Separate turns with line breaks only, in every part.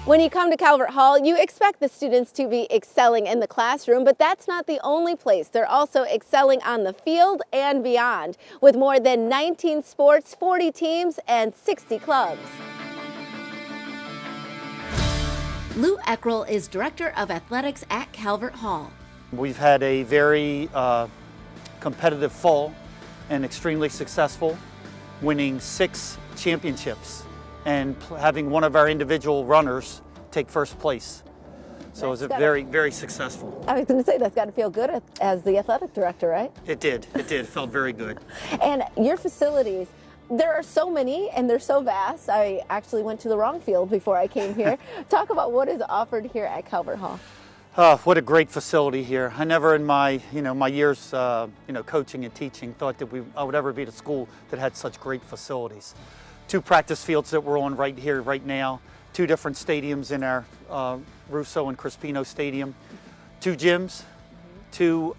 When you come to Calvert Hall, you expect the students to be excelling in the classroom, but that's not the only place. They're also excelling on the field and beyond, with more than 19 sports, 40 teams, and 60 clubs.
Lou Eckerl is Director of Athletics at Calvert Hall.
We've had a very competitive fall and extremely successful, winning 6 championships and having one of our individual runners take first place. So it was very, very successful.
I was going to say, that's got to feel good as the athletic director, right?
It did. It did. It felt very good.
And your facilities, there are so many and they're so vast. I actually went to the wrong field before I came here. Talk about what is offered here at Calvert Hall.
What a great facility here. I never in my, my years, coaching and teaching thought that I would ever be at a school that had such great facilities. 2 practice fields that we're on right here, right now. 2 different stadiums in our Russo and Crispino Stadium. 2 gyms, 2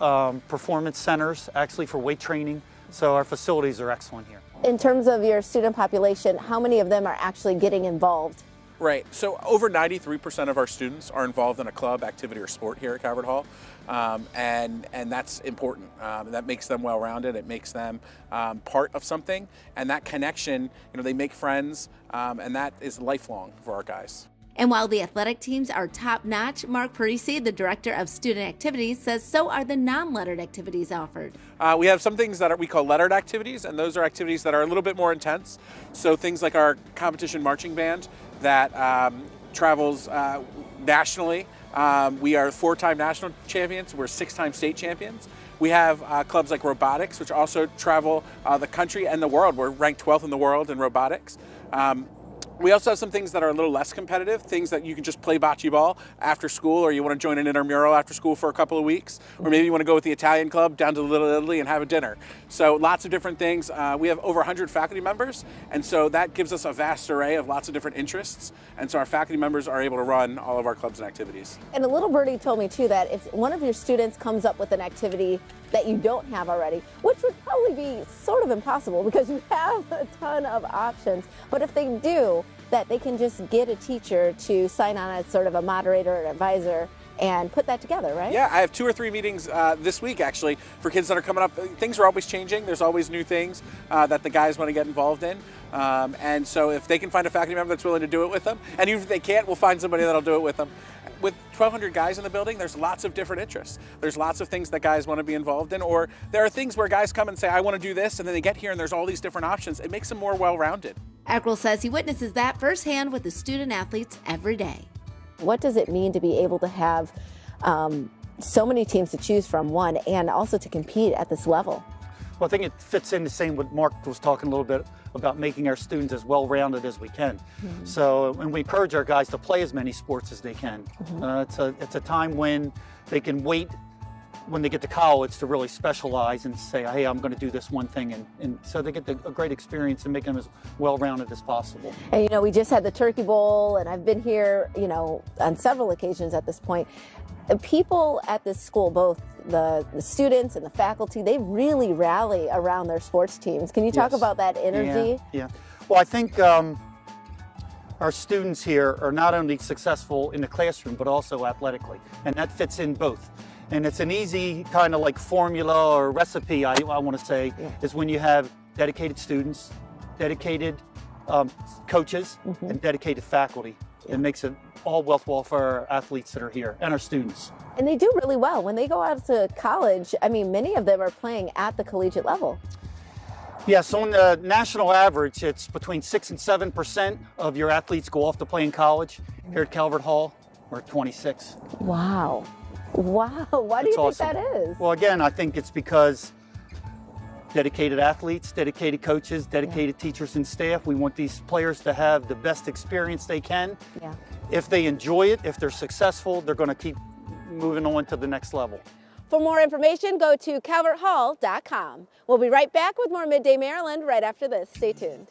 performance centers, actually for weight training. So our facilities are excellent here.
In terms of your student population, how many of them are actually getting involved?
Right, so over 93% of our students are involved in a club, activity, or sport here at Calvert Hall, and that's important. That makes them well-rounded, it makes them part of something, and that connection, they make friends, and that is lifelong for our guys.
And while the athletic teams are top-notch, Marc Parisi, the Director of Student Activities, says so are the non-lettered activities offered.
We have some things that we call lettered activities, and those are activities that are a little bit more intense. So things like our competition marching band that travels nationally. We are 4-time national champions. We're 6-time state champions. We have clubs like robotics, which also travel the country and the world. We're ranked 12th in the world in robotics. We also have some things that are a little less competitive, things that you can just play bocce ball after school, or you want to join an intramural after school for a couple of weeks, or maybe you want to go with the Italian club down to Little Italy and have a dinner. So lots of different things. We have over 100 faculty members, and so that gives us a vast array of lots of different interests, and so our faculty members are able to run all of our clubs and activities.
And a little birdie told me too that if one of your students comes up with an activity that you don't have already, which would probably be sort of impossible because you have a ton of options, but if they do, that they can just get a teacher to sign on as sort of a moderator or an advisor and put that together, right?
Yeah, I have 2 or 3 meetings this week actually for kids that are coming up. Things are always changing. There's always new things that the guys want to get involved in. And so if they can find a faculty member that's willing to do it with them, and even if they can't, we'll find somebody that'll do it with them. With 1,200 guys in the building, there's lots of different interests. There's lots of things that guys want to be involved in, or there are things where guys come and say, I want to do this, and then they get here and there's all these different options. It makes them more well-rounded.
Eckerl says he witnesses that firsthand with the student athletes every day.
What does it mean to be able to have so many teams to choose from, one, and also to compete at this level?
Well, I think it fits in the same what Marc was talking a little bit about, making our students as well-rounded as we can. So, and we encourage our guys to play as many sports as they can. It's a time when they can wait when they get to college to really specialize and say, hey, I'm going to do this one thing, and so they get a great experience and make them as well-rounded as possible.
And we just had the Turkey Bowl, and I've been here, on several occasions at this point. People at this school, both the students and the faculty, they really rally around their sports teams. Can you talk about that energy?
Yeah. Well, I think our students here are not only successful in the classroom, but also athletically, and that fits in both. And it's an easy kind of like formula or recipe, I want to say, is when you have dedicated students, dedicated coaches, and dedicated faculty. It makes it all worthwhile for our athletes that are here and our students.
And they do really well. When they go out to college, I mean, many of them are playing at the collegiate level.
Yeah, so on the national average, it's between 6 and 7% of your athletes go off to play in college. Here at Calvert Hall, we're at 26.
Wow. Wow. Why do you think that is?
Well, again, I think it's because dedicated athletes, dedicated coaches, dedicated teachers and staff. We want these players to have the best experience they can. If they enjoy it, if they're successful, they're going to keep moving on to the next level.
For more information, go to calverthall.com. We'll be right back with more Midday Maryland right after this. Stay tuned.